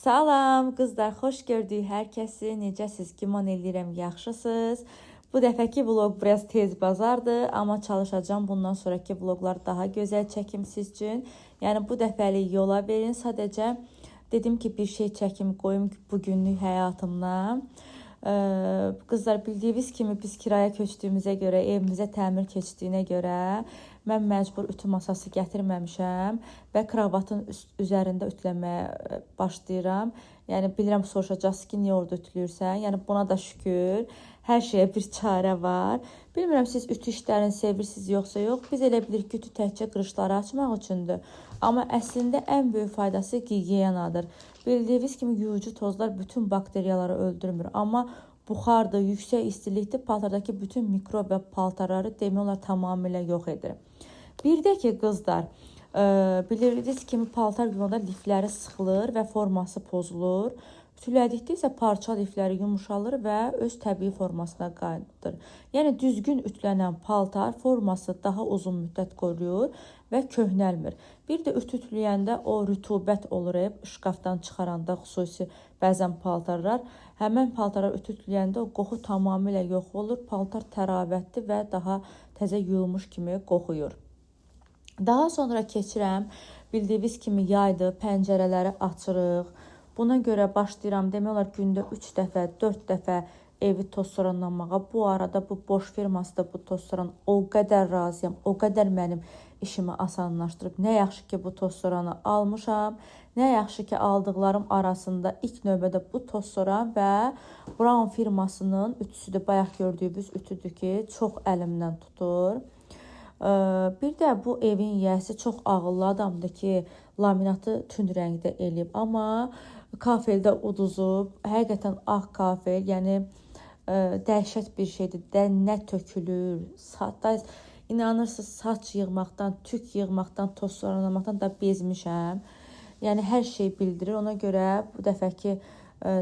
Salam qızlar, xoş gördük hər kəsi. Necəsiz? Güman edirəm yaxşısınız. Bu dəfəki vlog biraz tez bazardı, amma çalışacağım bundan sonraki vloglar daha gözəl çəkim siz üçün. Yəni bu dəfəlik yola verin. Sadəcə dedim ki, bir şey çəkim qoyum bugünlük həyatımdan. Qızlar, bildiyiniz kimi biz kiraya köçdüyümüzə görə, evimizə təmir keçdiyinə görə mən məcbur ütü masası gətirməmişəm və kravatın üzərində ütüləməyə başlayıram. Yəni bilirəm, soruşacaqsınız ki, niyə orada ütülürsən? Yəni buna da şükür, hər şeyə bir çarə var. Bilmirəm, siz ütü işlərini sevirsiniz yoxsa yox. Biz elə bilirik ki, ütü təkcə qırışları açmaq üçündür. Amma əslində ən böyük faydası gigiyenadır. Bildiyiniz kimi yuyucu tozlar bütün bakteriyaları öldürmür. Amma buxardır, yüksək istilikdir, paltardakı bütün mikrob və paltarları demək olar tamamilə yox edir. Bir də ki, qızlar, bilirdiniz kimi paltar yumada lifləri sıxılır və forması pozulur. Ütülədikdə isə parça lifləri yumuşalır və öz təbii formasına qayıdır. Yəni düzgün ütülənən paltar forması daha uzun müddət qoruyur və köhnəlmir. Bir də ütü ütüləyəndə o rütubət olur, şkafdan çıxaranda xüsusi bəzən paltarlar. Həmən paltarlar ütü ütüləyəndə o qoxu tamamilə yox olur. Paltar təravətli və daha təzə yuyulmuş kimi qoxuyur. Daha sonra keçirəm, bildiyiniz kimi yaydır, pəncərələri açırıq. Buna görə başlayıram, demək olar gündə 3 dəfə, 4 dəfə evi toz soranlamağa. Bu arada bu boş firmasında bu toz soran o qədər razıyam, o qədər mənim işimi asanlaşdırıb. Nə yaxşı ki, bu toz soranı almışam, nə yaxşı ki, aldıqlarım arasında ilk növbədə bu toz soran və Brown firmasının ütüsüdür. Bayaq gördüyünüz ütüdür ki, çox əlimdən tutur. Bir də bu evin yiyəsi çox ağıllı adamdır ki, laminatı tünd rəngdə eləyib. Amma kafeldə uduzub, həqiqətən ağ kafel, yəni dəhşət bir şeydir. Nə tökülür, inanırsınız saç yığmaqdan, tük yığmaqdan, toz soranlamaqdan da bezmişəm. Yəni hər şey bildirir. Ona görə bu dəfəki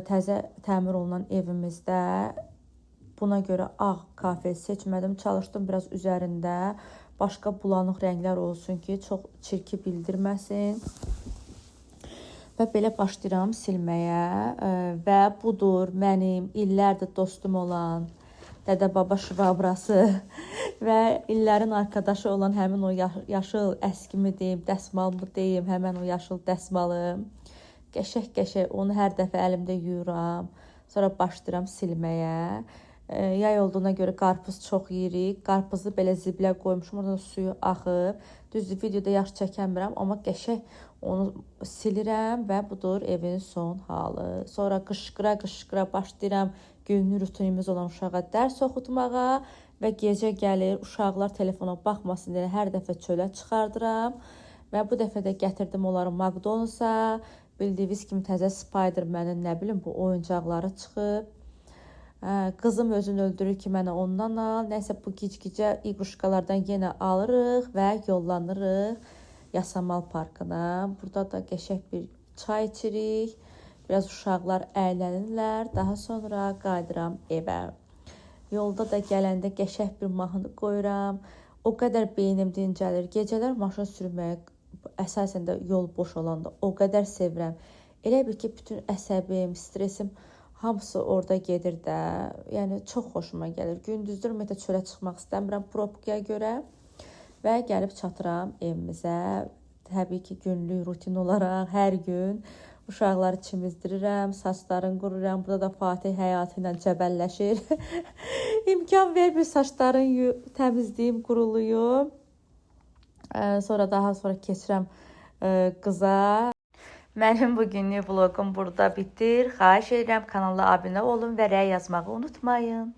təzə təmir olunan evimizdə buna görə ağ kafel seçmədim. Çalışdım biraz üzərində başqa bulanıq rənglər olsun ki, çox çirki bildirməsin. Və belə başlayıram silməyə və budur mənim illərdir dostum olan dədə-baba şvabrası və illərin arkadaşı olan həmin o yaşıl əskimi deyim, dəsmalımı deyim, həmən o yaşıl dəsmalım. Qəşək-qəşək onu hər dəfə əlimdə yuyuram, sonra başlayıram silməyə. Yay olduğuna görə qarpız çox yeyirik. Qarpızı belə ziblə qoymuşum. Oradan suyu axıb. Düzdür, videoda yaxşı çəkəmirəm, amma qəşək onu silirəm və budur evin son halı. Sonra qışqıra başlayıram günlük rutinimiz olan uşağa dərs oxutmağa və gecə gəlir uşaqlar telefona baxmasın deyə hər dəfə çölə çıxardıram. Və bu dəfə də gətirdim onları McDonald's-a. Bildiyiniz kimi təzə Spider-Man'in nə bilim bu oyuncaqları çıxıb. Qızım özünü öldürür ki, mənə ondan al. Nəysə bu gicgicə iquşkalardan yenə alırıq və yollanırıq Yasamal parkına. Burada da qəşək bir çay içirik. Biraz uşaqlar əylənirlər. Daha sonra qayıdıram evə. Yolda da gələndə qəşək bir mahnı qoyuram. O qədər beynim dincəlir. Gecələr maşın sürməyə əsasən də yol boş olanda o qədər sevirəm. Elə bil ki, bütün əsəbim, stresim hamısı orada gedir də. Yəni çox xoşuma gəlir. Gündüzdür ümumiyyətlə çölə çıxmaq istəmirəm probkaya görə və gəlib çatıram evimizə. Təbii ki, günlük rutin olaraq hər gün uşaqları çimizdirirəm, saçlarını qururam. Burada da Fatih həyatı ilə cəbəlləşir. İmkan vermir saçlarını təmizləyim, quruluyum. Sonra daha sonra keçirəm qıza. Mənim bugünlük vloqum burada bitir. Xahiş edirəm kanala abunə olun və rəy yazmağı unutmayın.